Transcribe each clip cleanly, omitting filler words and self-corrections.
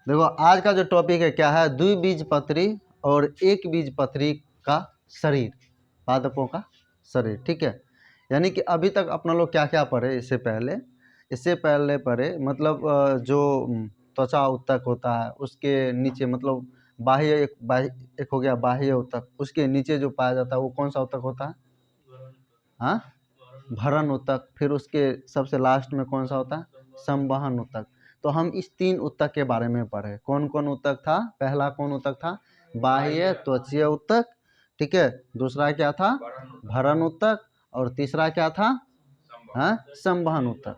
देखो आज का जो टॉपिक है क्या है, द्विबीजपत्री और एक बीजपत्री का शरीर, पादपों का शरीर। ठीक है, यानी कि अभी तक अपना लोग क्या क्या पढ़े, इससे पहले पढ़े मतलब जो त्वचा उत्तक होता है उसके नीचे, मतलब बाह्य एक हो गया बाह्य उत्तक, उसके नीचे जो पाया जाता है वो कौन सा उत्तक होता है? हाँ, भरण उत्तक। फिर उसके सबसे लास्ट में कौन सा होता है? संवहन उत्तक। तो हम इस 3 उत्तक के बारे में पढ़े। कौन कौन उत्तक था? पहला कौन उत्तक था? बाह्य त्वचीय उत्तक। ठीक है, दूसरा क्या था? भरण उत्तक। और तीसरा क्या था? हाँ, संवहन उत्तक।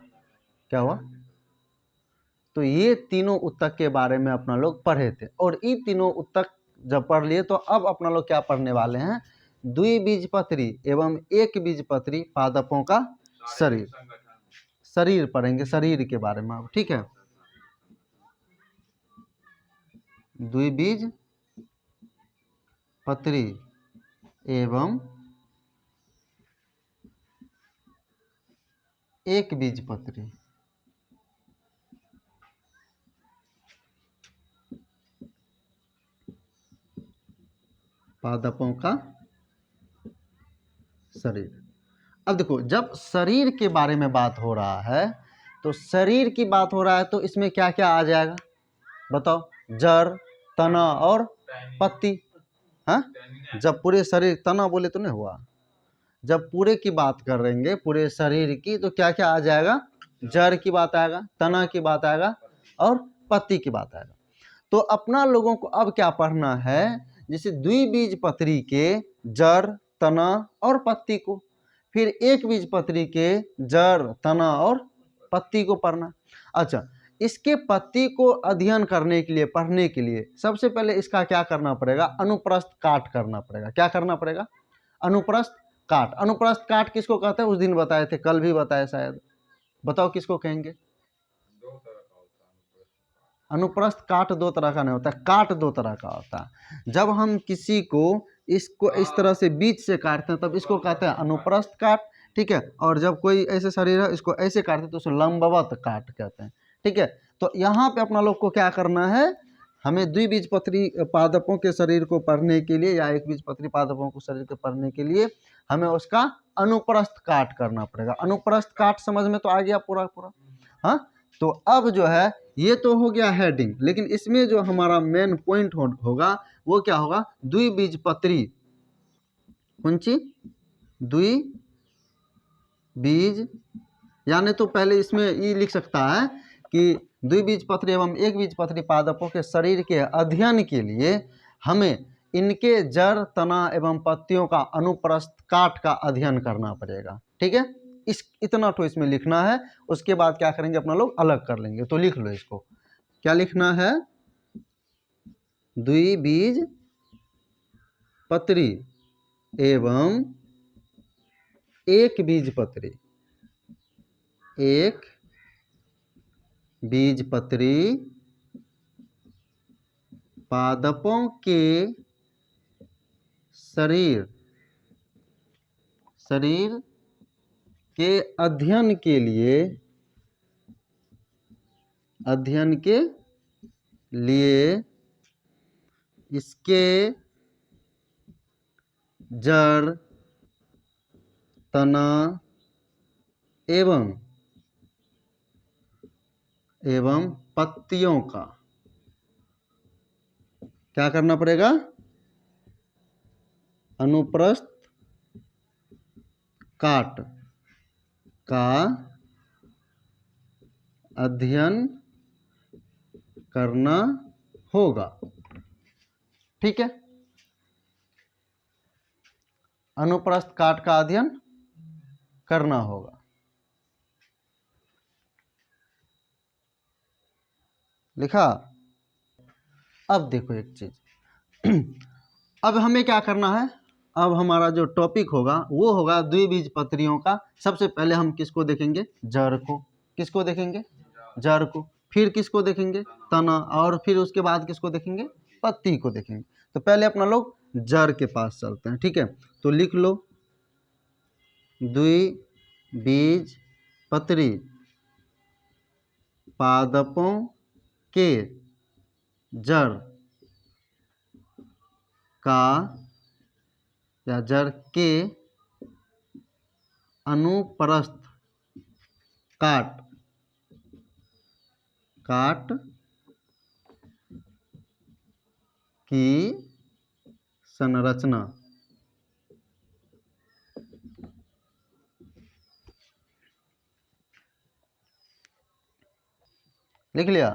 क्या हुआ? तो ये तीनों उत्तक के बारे में अपना लोग पढ़े थे, और ये तीनों उत्तक जब पढ़ लिए तो अब अपना लोग क्या पढ़ने वाले हैं? द्विबीजपत्री एवं एक बीजपत्री पादपों का शरीर पढ़ेंगे, शरीर के बारे में। ठीक है, द्विबीजपत्री एवं एक बीजपत्री पादपों का शरीर। अब देखो, जब शरीर के बारे में बात हो रहा है तो शरीर की बात हो रहा है तो इसमें क्या क्या आ जाएगा बताओ? जड़, तना और पत्ती। हाँ, जब पूरे शरीर, तना बोले तो नहीं हुआ, जब पूरे की बात कर रहेंगे पूरे शरीर की तो क्या क्या आ जाएगा? जड़ की बात आएगा, तना की बात आएगा और पत्ती की बात आएगा। तो अपना लोगों को अब क्या पढ़ना है? जैसे द्विबीजपत्री के जड़, तना और पत्ती को, फिर एक बीजपत्री के जड़, तना और पत्ती को पढ़ना। अच्छा, इसके पत्ती को अध्ययन करने के लिए, पढ़ने के लिए सबसे पहले इसका क्या करना पड़ेगा? अनुप्रस्थ काट करना पड़ेगा। क्या करना पड़ेगा? अनुप्रस्थ काट। अनुप्रस्थ काट किसको कहते हैं? उस दिन बताए थे, कल भी बताए शायद। बताओ किसको कहेंगे? अनुप्रस्थ काट दो तरह का नहीं होता, काट दो तरह का होता है। जब हम किसी को इसको इस तरह से बीच से काटते हैं तब इसको कहते हैं अनुप्रस्थ काट। ठीक है, और जब कोई ऐसे शरीर है इसको ऐसे काटते हैं तो उसे लंबवत काट कहते हैं। ठीक है, तो यहाँ पे अपना लोग को क्या करना है? हमें द्विबीजपत्री पादपों के शरीर को पढ़ने के लिए या एक बीजपत्री पादपों को शरीर को पढ़ने के लिए हमें उसका अनुप्रस्थ काट करना पड़ेगा। अनुप्रस्थ काट समझ में तो आ गया पूरा पूरा? हाँ, तो अब जो है ये तो हो गया हेडिंग, लेकिन इसमें जो हमारा मेन पॉइंट होगा वो क्या होगा? द्विबीजपत्री। कौन सी? द्विबीज, यानी तो पहले इसमें ये लिख सकता है कि द्विबीजपत्री एवं एक बीजपत्री पादपों के शरीर के अध्ययन के लिए हमें इनके जड़, तना एवं पत्तियों का अनुप्रस्थ काट का अध्ययन करना पड़ेगा। ठीक है, इस इतना तो इसमें लिखना है। उसके बाद क्या करेंगे अपना लोग? अलग कर लेंगे। तो लिख लो इसको, क्या लिखना है? द्विबीजपत्री एवं एक बीजपत्री, एक बीजपत्री पादपों के शरीर के अध्ययन के लिए इसके जड़, तना एवं पत्तियों का क्या करना पड़ेगा? अनुप्रस्थ काट का अध्ययन करना होगा। ठीक है, अनुप्रस्थ काट का अध्ययन करना होगा। लिखा? अब देखो एक चीज अब हमें क्या करना है? अब हमारा जो टॉपिक होगा वो होगा द्विबीजपत्रियों का। सबसे पहले हम किसको देखेंगे? जड़ को। किसको देखेंगे? जड़ को। फिर किसको देखेंगे? तना। और फिर उसके बाद किसको देखेंगे? पत्ती को देखेंगे। तो पहले अपना लोग जड़ के पास चलते हैं। ठीक है, तो लिख लो द्विबीजपत्री पादपों के जड़ का या जड़ के अनुप्रस्थ काट की संरचना। लिख लिया।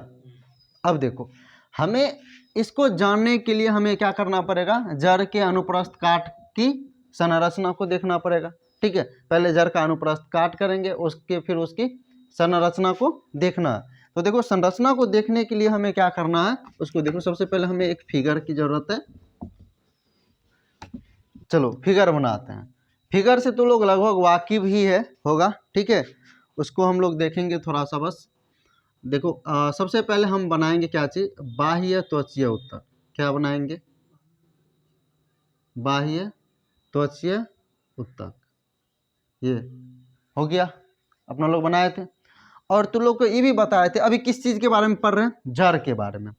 अब देखो, हमें इसको जानने के लिए हमें क्या करना पड़ेगा, जड़ के अनुप्रस्थ काट की संरचना को देखना पड़ेगा। ठीक है, पहले जड़ का अनुप्रस्थ काट करेंगे, उसके फिर उसकी संरचना को देखना है। तो देखो, संरचना को देखने के लिए हमें क्या करना है, उसको देखो। सबसे पहले हमें एक फिगर की जरूरत है। चलो फिगर बनाते हैं। फिगर से तो लोग लगभग वाकिफ ही है होगा। ठीक है, उसको हम लोग देखेंगे थोड़ा सा बस। देखो, सबसे पहले हम बनाएंगे क्या चीज, बाह्य त्वचीय उत्तक। क्या बनाएंगे, बाह्य त्वचीय उत्तक। ये हो गया, अपना लोग बनाए थे। और तुम लोग को ये भी बताए थे, अभी किस चीज के बारे में पढ़ रहे हैं, जड़ के बारे में।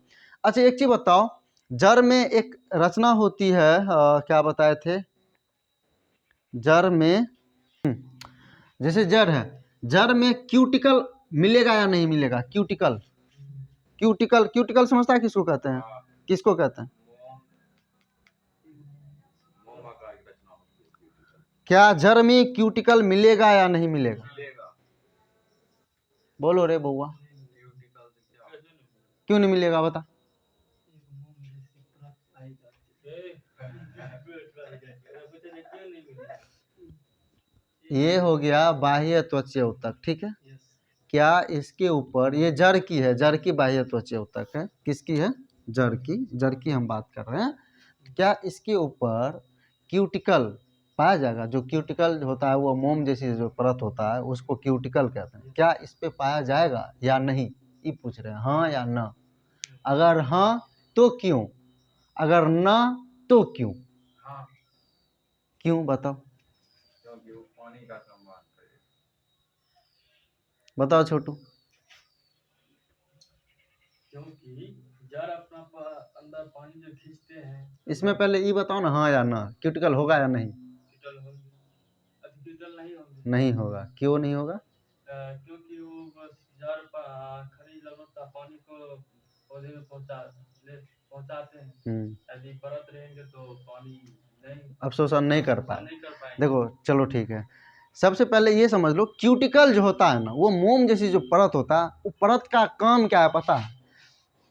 अच्छा एक चीज बताओ, जड़ में एक रचना होती है, क्या बताए थे, जड़ में जैसे जड़ है, जड़ में क्यूटिकल मिलेगा या नहीं मिलेगा, क्यूटिकल। क्यूटिकल, क्यूटिकल समझता है किसको कहते हैं, किसको कहते हैं, क्या जड़ में क्यूटिकल मिलेगा या नहीं मिलेगा, बोलो रे बउआ, क्यों नहीं मिलेगा बता। ये हो गया बाह्य त्वचीय उत्तक। ठीक है, क्या इसके ऊपर, ये जड़ की है, जड़ की बाह्य त्वचीय उत्तक है, किसकी है, जड़ की, जड़ की हम बात कर रहे हैं। क्या इसके ऊपर क्यूटिकल पाया जाएगा, जो क्यूटिकल होता है वो मोम जैसी जो परत होता है उसको क्यूटिकल कहते हैं, क्या इस पे पाया जाएगा या नहीं, ये पूछ रहे हैं, हाँ या ना। अगर हाँ तो क्यों, अगर ना तो क्यों, क्यों बताओ, क्योंकि वो पानी का संवाद करेगा। बताओ छोटू, क्योंकि जड़ अपना अंदर पानी जो खींचते हैं। इसमें पहले ये बताओ ना, हाँ या ना, क्यूटिकल होगा या नहीं, क्यूटिकल नहीं होगा, नहीं होगा, क्यों नहीं होगा, क्योंकि वो जड़ खनिज लवणता पानी को पौधे में पहुंचाते हैं। यदि परत रहेंगे तो पानी नहीं, अवशोषण नहीं कर पाए। देखो चलो ठीक है, सबसे पहले ये समझ लो, क्यूटिकल जो होता है ना, वो मोम जैसी जो परत होता है, वो परत का काम क्या है पता है,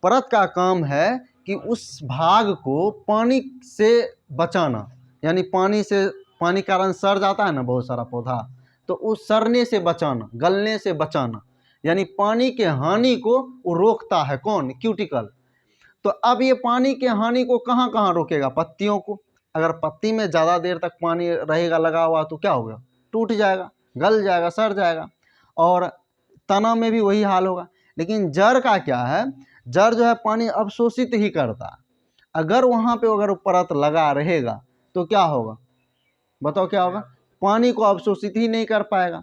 परत का काम है कि उस भाग को पानी से बचाना, यानी पानी से, पानी के कारण सड़ जाता है ना बहुत सारा पौधा, तो उस सड़ने से बचाना, गलने से बचाना, यानी पानी के हानि को वो रोकता है, कौन, क्यूटिकल। तो अब ये पानी के हानि को कहाँ कहाँ रोकेगा, पत्तियों को। अगर पत्ती में ज़्यादा देर तक पानी रहेगा लगा हुआ तो क्या होगा, टूट जाएगा, गल जाएगा, सड़ जाएगा। और तना में भी वही हाल होगा। लेकिन जड़ का क्या है, जड़ जो है पानी अवशोषित ही करता है। अगर वहाँ पे अगर परत लगा रहेगा तो क्या होगा, बताओ क्या होगा, पानी को अवशोषित ही नहीं कर पाएगा।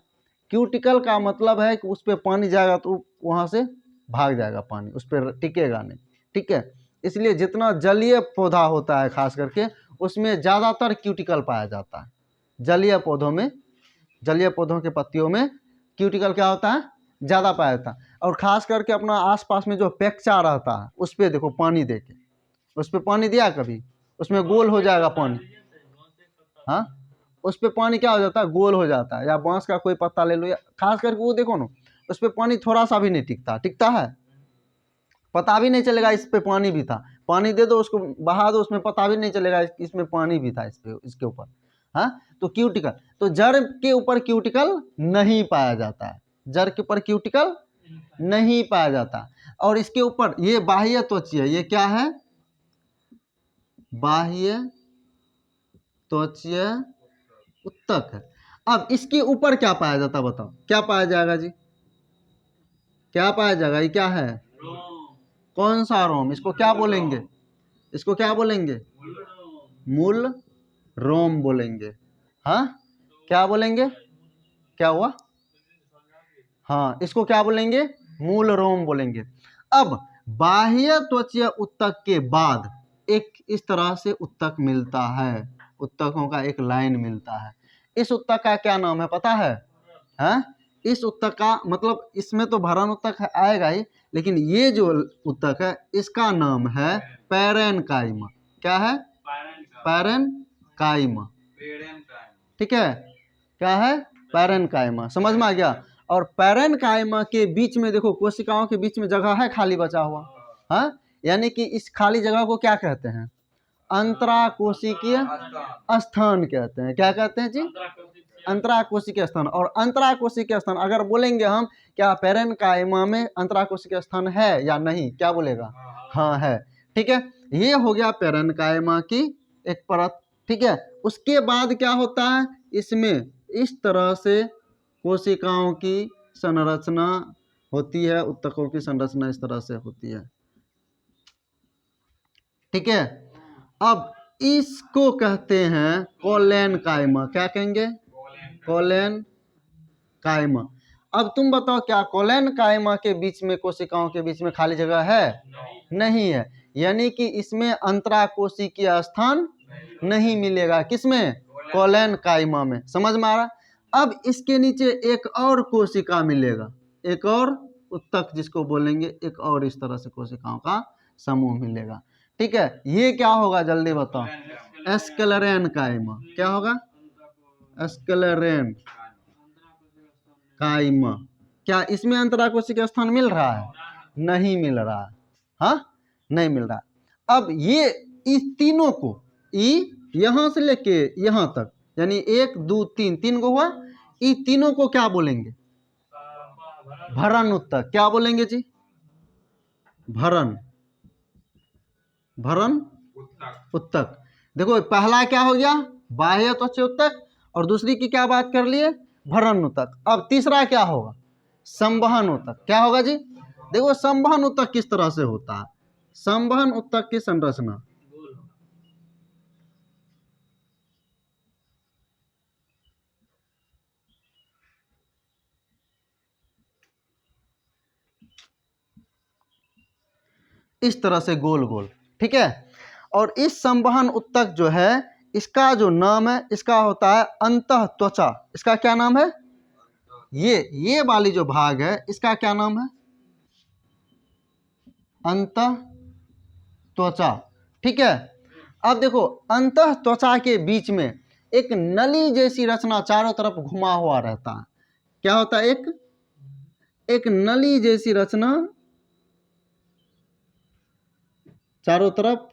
क्यूटिकल का मतलब है कि उस पर पानी जाएगा तो वहाँ से भाग जाएगा पानी, उस पर टिकेगा नहीं। ठीक है, इसलिए जितना जलीय पौधा होता है खास करके, उसमें ज़्यादातर क्यूटिकल पाया जाता है। जलीय पौधों में, जलीय पौधों के पत्तियों में क्यूटिकल क्या होता है, ज़्यादा पाया जाता है। और ख़ास करके अपना आसपास में जो पेक्चा रहता है उस पर देखो, पानी दे के, उस पर पानी दिया कभी, उसमें गोल हो जाएगा पानी। हाँ, उस पर पानी क्या हो जाता है, गोल हो जाता है। या बांस का कोई पत्ता ले लो, या खास करके वो देखो ना, उस पर पानी थोड़ा सा भी नहीं टिकता, टिकता है, पता भी नहीं चलेगा इस पे पानी भी था। पानी दे दो उसको, बहा दो, उसमें पता भी नहीं चलेगा इसमें पानी भी था, इस पे, इसके ऊपर। हाँ, तो क्यूटिकल, तो जड़ के ऊपर क्यूटिकल नहीं पाया जाता है, जड़ के ऊपर क्यूटिकल नहीं पाया जाता। और इसके ऊपर ये बाह्य त्वचीय, ये क्या है, बाह्य त्वचीय उत्तक है। अब इसके ऊपर क्या पाया जाता, बताओ क्या पाया जाएगा जी, क्या पाया जाएगा, ये क्या है, कौन सा रोम, इसको क्या बोलेंगे, इसको क्या बोलेंगे, मूल रोम बोलेंगे। हाँ, क्या बोलेंगे, क्या हुआ, हाँ, इसको क्या बोलेंगे, मूल रोम बोलेंगे। अब बाह्य त्वचीय उत्तक के बाद एक इस तरह से उत्तक मिलता है, उत्तकों का एक लाइन मिलता है। इस उत्तक का क्या नाम है पता है? हैं? इस उत्तक का मतलब इसमें तो भरण उत्तक आएगा ही, लेकिन ये जो उत्तक है इसका नाम है पैरेनकाइमा। क्या है? पैरेनकाइमा। ठीक है, क्या है? पैरेनकाइमा। समझ में आ गया? और पैरेनकाइमा के बीच में देखो, कोशिकाओं के बीच में जगह है खाली बचा हुआ, हाँ, यानी कि इस खाली जगह को क्या कहते हैं? अंतराकोशिकीय स्थान कहते हैं। क्या कहते हैं जी? अंतराकोशिकीय स्थान। और अंतराकोशिकीय स्थान अगर बोलेंगे हम, क्या पैरेनकाइमा में अंतराकोशिकीय स्थान है या नहीं? क्या बोलेगा? हाँ है। ठीक है, ये हो गया पैरेनकाइमा की एक परत। ठीक है, उसके बाद क्या होता है? इसमें इस तरह से कोशिकाओं की संरचना होती है, उत्तकों की संरचना इस तरह से होती है। ठीक है, अब इसको कहते हैं कोलेनकाइमा। क्या कहेंगे? कोलेनकाइमा। अब तुम बताओ, क्या कोलेनकाइमा के बीच में, कोशिकाओं के बीच में खाली जगह है? नहीं है, यानी कि इसमें अंतराकोशिकीय स्थान नहीं मिलेगा। किसमें? कोलेनकाइमा में। समझ में आ रहा? अब इसके नीचे एक और कोशिका मिलेगा, एक और उत्तक जिसको बोलेंगे, एक और इस तरह से कोशिकाओं का समूह मिलेगा। ठीक है, ये क्या होगा जल्दी बताओ? स्क्लेरेनकाइमा। क्या होगा? स्क्लेरेनकाइमा। क्या इसमें अंतराकोशिकीय स्थान मिल रहा है? नहीं मिल रहा है, हाँ, नहीं मिल रहा। अब ये इस तीनों को, यहां से लेके यहां तक, यानी 1 2 3 3 गो हुआ, इस तीनों को क्या बोलेंगे? भरण उत्तक। क्या बोलेंगे जी? भरण उत्तक। देखो, पहला क्या हो गया? बाह्य त्वचा उत्तक। और दूसरी की क्या बात कर लिए? भरण उत्तक। अब तीसरा क्या होगा? संवहन उत्तक। क्या होगा जी? देखो, संवहन उत्तक किस तरह से होता है? संवहन उत्तक की संरचना, इस तरह से गोल गोल। ठीक है, और इस संवहन उत्तक जो है, इसका जो नाम है, इसका होता है अंतः त्वचा। इसका क्या नाम है? ये वाली जो भाग है, इसका क्या नाम है? अंतः त्वचा। ठीक है, अब देखो, अंतः त्वचा के बीच में एक नली जैसी रचना चारों तरफ घुमा हुआ रहता है। क्या होता है? एक नली जैसी रचना चारों तरफ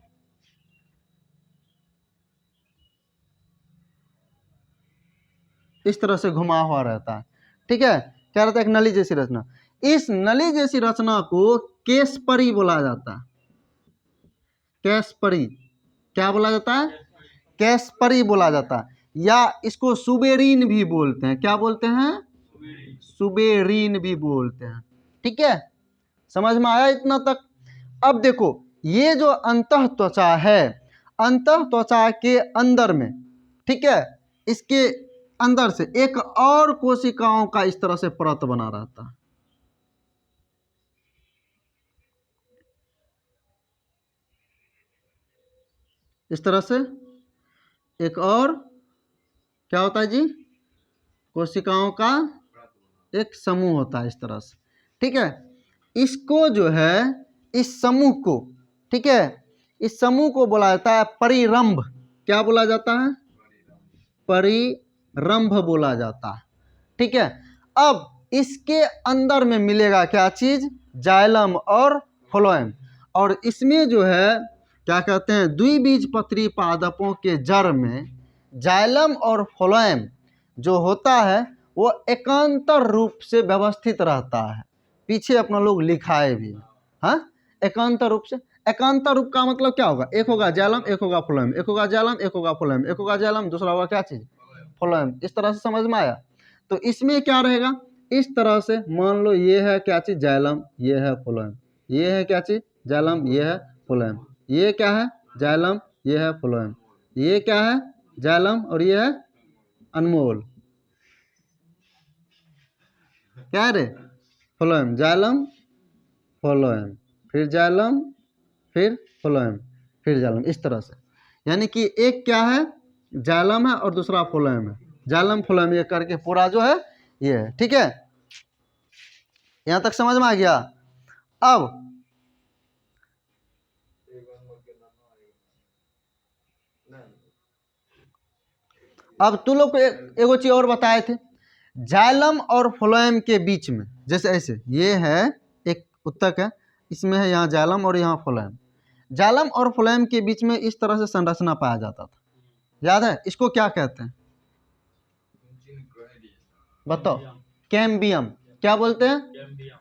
इस तरह से घुमा हुआ रहता है। ठीक है, क्या रहता है? एक नली जैसी रचना। इस नली जैसी रचना को केसपरी बोला जाता है। केसपरी। क्या बोला जाता है? केसपरी बोला जाता है, या इसको सुबेरीन भी बोलते हैं। क्या बोलते हैं? सुबेरीन भी बोलते हैं। ठीक है, समझ में आया इतना तक? अब देखो, ये जो अंतः त्वचा है, अंतः त्वचा के अंदर में, ठीक है, इसके अंदर से एक और कोशिकाओं का इस तरह से परत बना रहता है। इस तरह से एक और क्या होता है जी? कोशिकाओं का एक समूह होता है इस तरह से। ठीक है, इसको जो है, इस समूह को, ठीक है, इस समूह को बोला जाता है परिरंभ। क्या बोला जाता है? परिरंभ बोला जाता है। ठीक है, अब इसके अंदर में मिलेगा क्या चीज? जाइलम और फ्लोएम। और इसमें जो है, क्या कहते हैं, द्विबीजपत्री पादपों के जड़ में जाइलम और फ्लोएम जो होता है, वो एकांतर रूप से व्यवस्थित रहता है। पीछे अपना लोग लिखाए भी, हाँ, एकांतर रूप से। एकांतर रूप का मतलब क्या होगा? एक होगा जाइलम, एक होगा फ्लोएम, एक होगा जाइलम, एक होगा फ्लोएम, एक होगा जाइलम, दूसरा होगा क्या चीज? फ्लोएम। इस तरह से समझ में आया? तो इसमें क्या रहेगा? इस तरह से मान लो, ये है क्या चीज? जाइलम, ये है फ्लोएम। ये है क्या चीज? जाइलम, ये है फ्लोएम। ये क्या है? जाइलम, ये है फ्लोएम। ये क्या है? जाइलम, और ये है अनमोल। क्या रे? Phloem, xylem, phloem. फिर जाइलम, फिर फ्लोएम, फिर जाइलम, इस तरह से। यानी कि एक क्या है, जाइलम है और दूसरा फ्लोएम है। जाइलम फ्लोएम ये करके पूरा जो है ये है। ठीक है, यहां तक समझ में आ गया। अब तू लोग को एगो चीज और बताए थे, जाइलम और फ्लोएम के बीच में, जैसे ऐसे ये है एक उत्तक है, इसमें है यहाँ जाइलम और यहाँ फ्लोएम। जाइलम और फ्लोएम के बीच में इस तरह से संरचना पाया जाता था, याद है? इसको क्या कहते हैं बताओ? कैम्बियम। क्या बोलते हैं?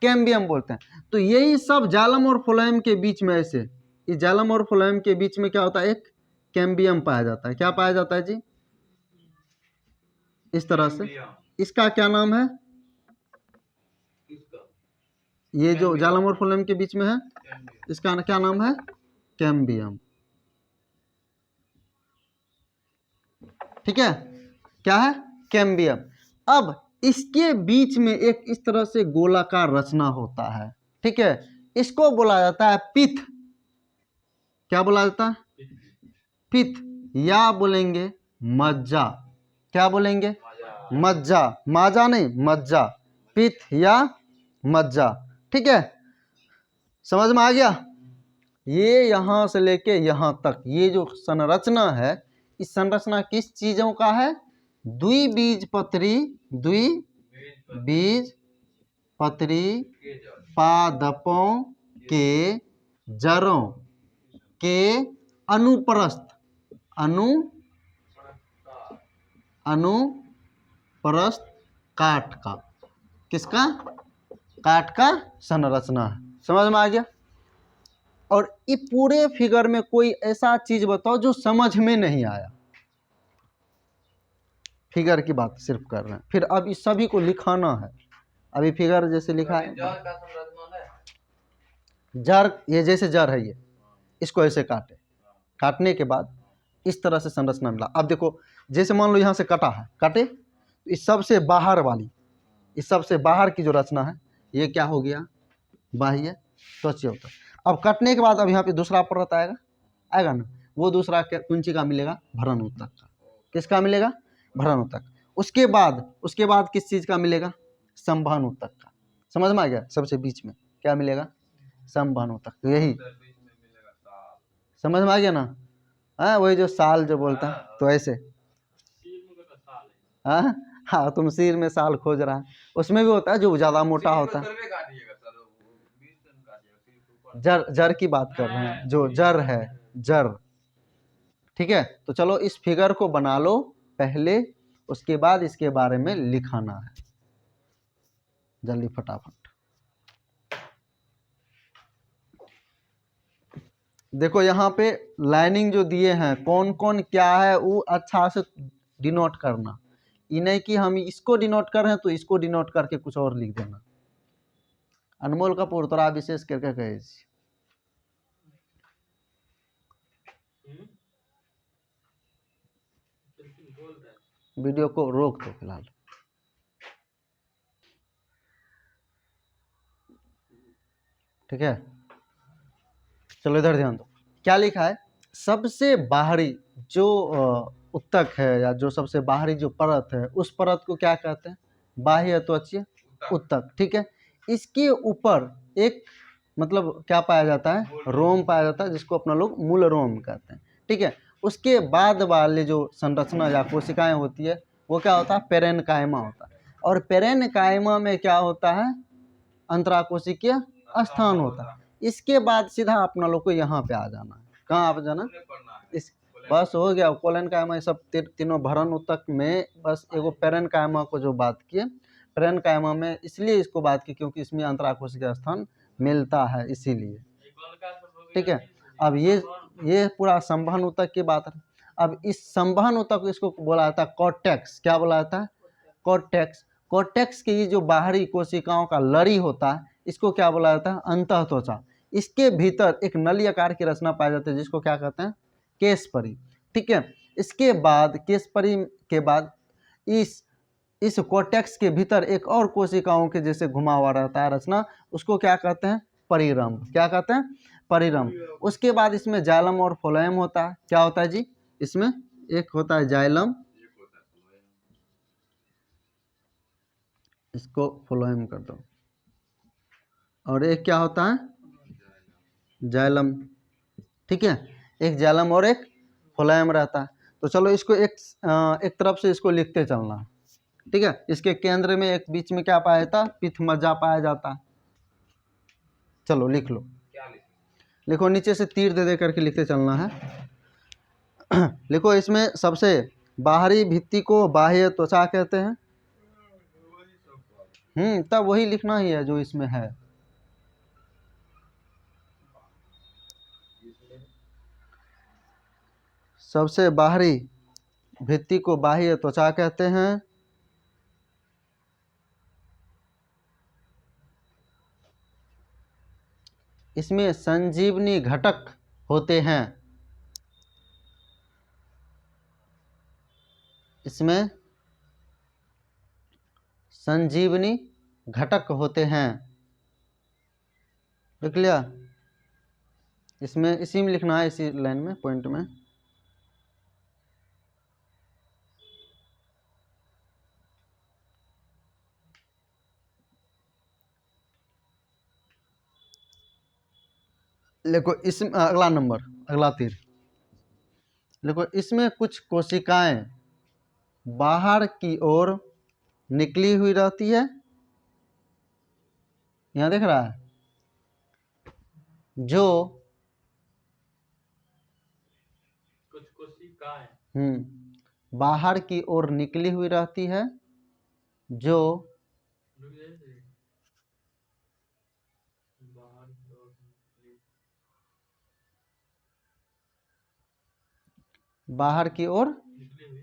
कैम्बियम बोलते हैं। तो यही सब जाइलम और फ्लोएम के बीच में ऐसे, इस जाइलम और फ्लोएम के बीच में क्या होता है, एक कैम्बियम पाया जाता है। क्या पाया जाता है जी? इस तरह से। इसका क्या नाम है? ये जो जाइलम और फ्लोएम के बीच में है, इसका क्या नाम है? कैम्बियम। ठीक है, क्या है? कैम्बियम। अब इसके बीच में एक इस तरह से गोलाकार रचना होता है। ठीक है, इसको बोला जाता है पिथ। क्या बोला जाता है? पिथ, या बोलेंगे मज्जा। क्या बोलेंगे? मज्जा। माजा नहीं, मज्जा। पिथ या मज्जा। ठीक है, समझ में आ गया? ये यहां से लेके यहां तक ये जो संरचना है, इस संरचना किस चीजों का है? द्विबीजपत्री, द्विबीजपत्री पादपों के जड़ों के अनुप्रस्थ अनुप्रस्थ काट का, किसका? काट का संरचना है। समझ में आ गया? और ये पूरे फिगर में कोई ऐसा चीज बताओ जो समझ में नहीं आया। फिगर की बात सिर्फ कर रहे हैं, फिर अब इस सभी को लिखाना है। अभी फिगर जैसे लिखा है, जड़, ये जैसे जड़ है, ये इसको ऐसे काटे, काटने के बाद इस तरह से संरचना मिला। अब देखो, जैसे मान लो यहाँ से कटा है, काटे तो इस सबसे बाहर वाली, इस सबसे बाहर की जो रचना है, ये क्या हो गया? बाह्य त्वचीय ऊतक। अब कटने के बाद अब यहाँ पे दूसरा परत आएगा, आएगा ना? वो दूसरा कुंची का मिलेगा? भरण ऊतक का। किसका मिलेगा? भरण ऊतक। उसके बाद किस चीज का मिलेगा? संवहन ऊतक का। समझ में आ गया? सबसे बीच में क्या मिलेगा? संवहन ऊतक। यही समझ में आ गया ना? हाँ, वही जो साल जो बोलता है, तो ऐसे। हाँ, तुम सिर में साल खोज रहा है, उसमें भी होता है जो ज्यादा मोटा होता है। जर की बात कर रहे हैं, जो जर है, जर। ठीक है, तो चलो इस फिगर को बना लो पहले, उसके बाद इसके बारे में लिखाना है, जल्दी फटाफट। देखो यहाँ पे लाइनिंग जो दिए हैं, कौन कौन क्या है वो अच्छा से डिनोट करना। ये नहीं कि हम इसको डिनोट कर रहे हैं तो इसको डिनोट करके कुछ और लिख देना। अनमोल कपूर तोरा विशेष करके कहे छी, वीडियो को रोक दो फिलहाल। ठीक है, चलो इधर ध्यान दो। क्या लिखा है? सबसे बाहरी जो उत्तक है, या जो सबसे बाहरी जो परत है, उस परत को क्या कहते हैं? बाह्य त्वचीय उत्तक। ठीक है, इसके ऊपर एक मतलब क्या पाया जाता है? रोम पाया जाता है, जिसको अपना लोग मूल रोम कहते हैं। ठीक है, उसके बाद वाले जो संरचना या कोशिकाएं होती है, वो क्या होता है? पेरेनकाइमा होता है। और पेरेनकाइमा में क्या होता है? अंतराकोशिकीय स्थान होता है। इसके बाद सीधा अपना लोग को यहाँ पे आ जाना है। कहाँ आ जाना? इस, बस हो गया। कोलेनकाइमा सब तीनों भरण ऊतक में बस एगो पेरेनकाइमा को जो बात किए, पेरेनकाइमा में इसलिए इसको बात की क्योंकि इसमें अंतराकोशिकीय स्थान मिलता है, इसीलिए। ठीक है, अब ये पूरा संवहन ऊतक की बात है। अब इस संवहन ऊतक इसको बोला जाता है कॉर्टेक्स। क्या बोला जाता है? कॉर्टेक्स। कॉर्टेक्स की जो बाहरी कोशिकाओं का लड़ी होता है, इसको क्या बोला जाता है? अंतःत्वचा। इसके भीतर एक नली आकार की रचना पाई जाती है, जिसको क्या कहते हैं? केशपरी। ठीक है, इसके बाद केशपरी के बाद इस कॉर्टेक्स के भीतर एक और कोशिकाओं के जैसे घुमा हुआ रहता है रचना, उसको क्या कहते हैं? परिरंभ, क्या कहते हैं, परिरंभ। उसके बाद इसमें जाइलम और फ्लोएम होता है। क्या होता है जी, इसमें एक होता है जाइलम, इसको फ्लोएम कर दो, और एक क्या होता है, जाइलम, ठीक है, एक जाइलम और एक फ्लोएम रहता है। तो चलो इसको एक तरफ से इसको लिखते चलना, ठीक है। इसके केंद्र में एक बीच में क्या पाया जाता, पित्त मज्जा पाया जाता है। चलो लिख लो, लिखो, नीचे से तीर दे दे करके लिखते चलना है। लिखो, इसमें सबसे बाहरी भित्ति को बाह्य त्वचा कहते हैं। तब वही लिखना ही है जो इसमें है। सबसे बाहरी भित्ति को बाह्य त्वचा कहते हैं। इसमें संजीवनी घटक होते हैं। इसमें संजीवनी घटक होते हैं, लिख लिया। इसमें इसी में लिखना है, इसी लाइन में, पॉइंट में। देखो, इसमें अगला नंबर, अगला तीर, देखो, इसमें कुछ कोशिकाएं बाहर की ओर निकली हुई रहती है। यहाँ देख रहा है, जो कुछ कोशिकाएं बाहर की ओर निकली हुई रहती है, जो बाहर की ओर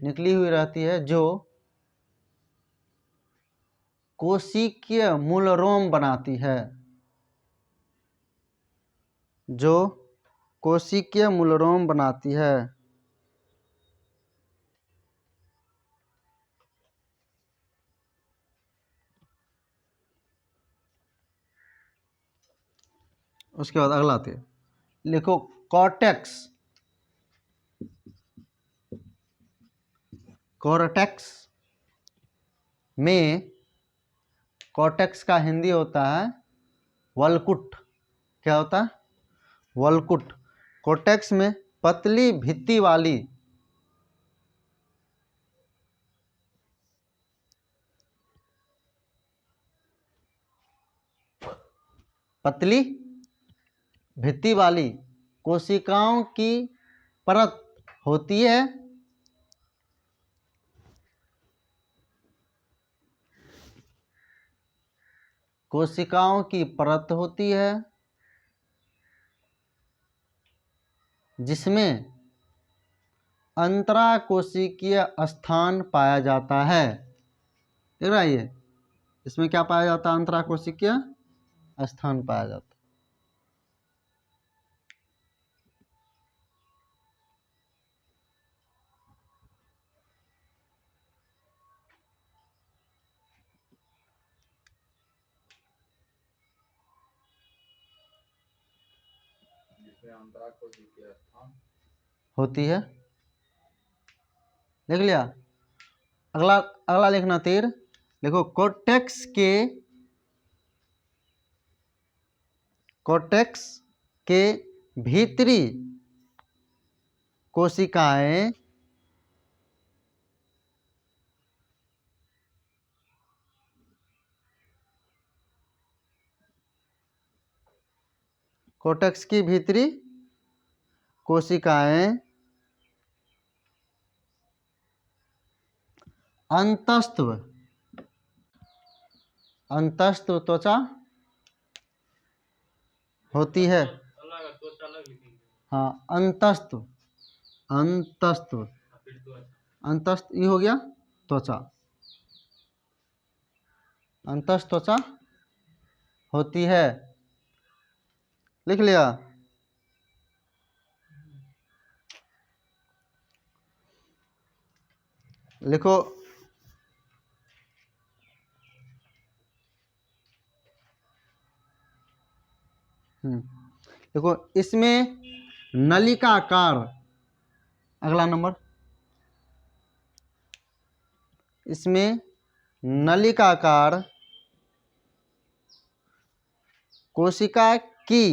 निकली हुई रहती है, जो कोशिकीय मूलरोम बनाती है, जो कोशिकीय मूलरोम बनाती है। उसके बाद अगला तीर लिखो, कॉर्टेक्स, कॉर्टेक्स में, कॉर्टेक्स का हिंदी होता है वलकुट। क्या होता है, वलकुट। कॉर्टेक्स में पतली भित्ति वाली, पतली भित्ति वाली कोशिकाओं की परत होती है। कोशिकाओं की परत होती है जिसमें अंतराकोशिकीय स्थान पाया जाता है। देख रहा है ये, इसमें क्या पाया जाता है, अंतराकोशिकीय स्थान पाया जाता है। होती है, देख लिया। अगला अगला लिखना तीर, देखो, कोर्टेक्स के भीतरी कोशिकाएं कोर्टेक्स की भीतरी कोशिकाएं अंतस्त्व, अंतस्त्व त्वचा होती है। हाँ, अंतस्त्व, अंतस्त्व, अंतस्त्व ये हो गया त्वचा, अंतस्त्व त्वचा होती है, लिख लिया। लिखो, देखो इसमें नलिकाकार, अगला नंबर, इसमें नलिकाकार कोशिका की,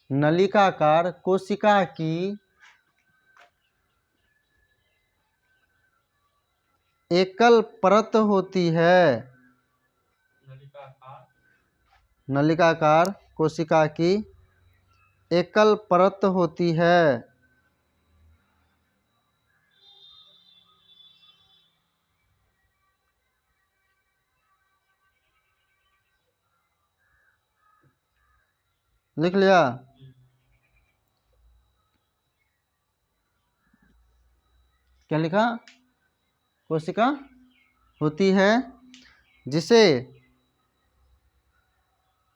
नलिकाकार कोशिका की एकल परत होती है। नलिकाकार कोशिका की एकल परत होती है। लिख लिया? क्या लिखा? कोशिका होती है जिसे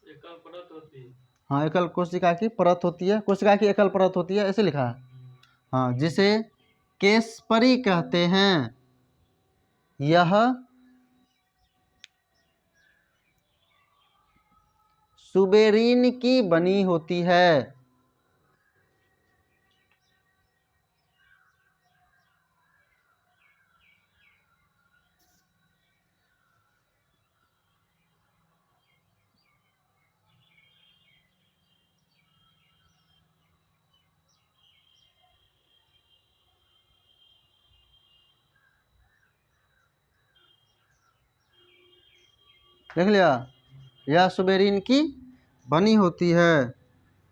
एकल परत होती है। हाँ, एकल कोशिका की परत होती है, कोशिका की एकल परत होती है, ऐसे लिखा है। हाँ, जिसे केसपरी कहते हैं। यह सुबेरीन की बनी होती है। देख लिया? यह सुबेरीन की बनी होती है।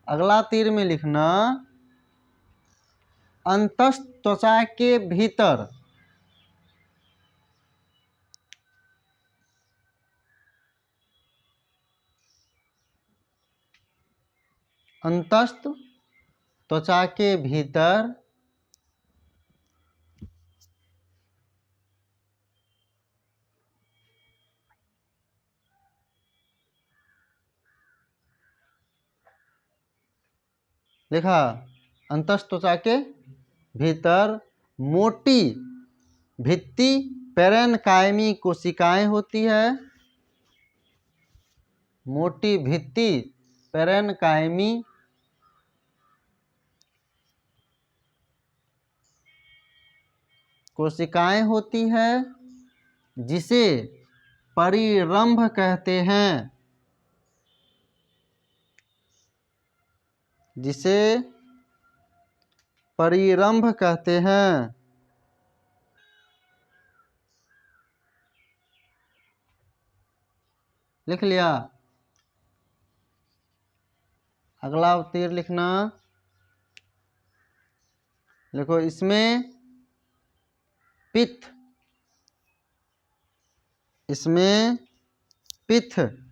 अगला तीर में लिखना अंतस्थ त्वचा के भीतर, अंतस्थ त्वचा के भीतर लिखा, अंतस्थ त्वचा के भीतर मोटी भित्ति पैरेनकाइमी कोशिकाएं होती है। मोटी भित्ति पैरेनकाइमी कोशिकाएं होती है, जिसे परिरंभ कहते हैं। जिसे परिरंभ कहते हैं। लिख लिया? अगला तीर लिखना, देखो इसमें पित्त, इसमें पित्त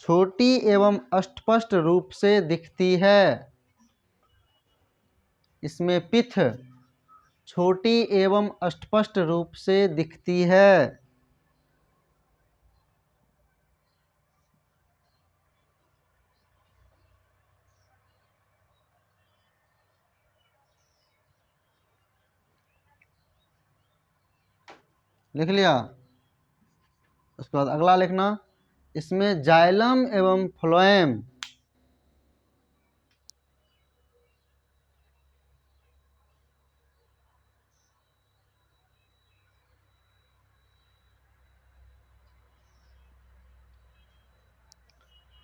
छोटी एवं अस्पष्ट रूप से दिखती है। इसमें पित्त छोटी एवं अस्पष्ट रूप से दिखती है। लिख लिया? उसके बाद अगला लिखना, इसमें जाइलम एवं फ्लोएम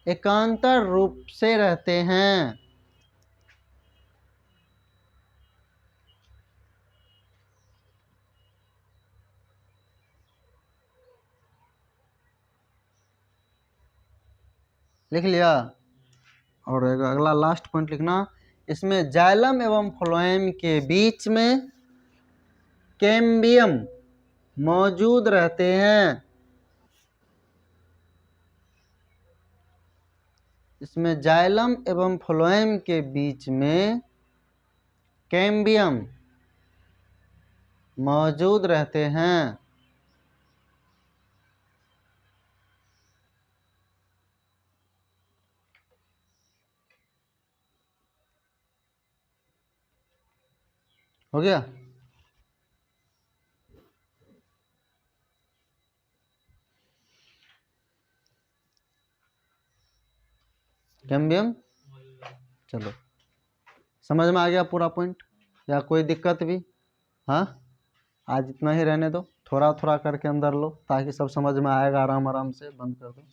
एकांतर रूप से रहते हैं। लिख लिया? और अगला लास्ट पॉइंट लिखना, इसमें जाइलम एवं फ्लोएम के बीच में कैम्बियम मौजूद रहते हैं। इसमें जाइलम एवं फ्लोएम के बीच में कैम्बियम मौजूद रहते हैं। हो गया? कैम्बियम। चलो समझ में आ गया पूरा पॉइंट, या कोई दिक्कत भी? हाँ, आज इतना ही रहने दो, थोड़ा थोड़ा करके अंदर लो ताकि सब समझ में आएगा, आराम आराम से। बंद कर दो।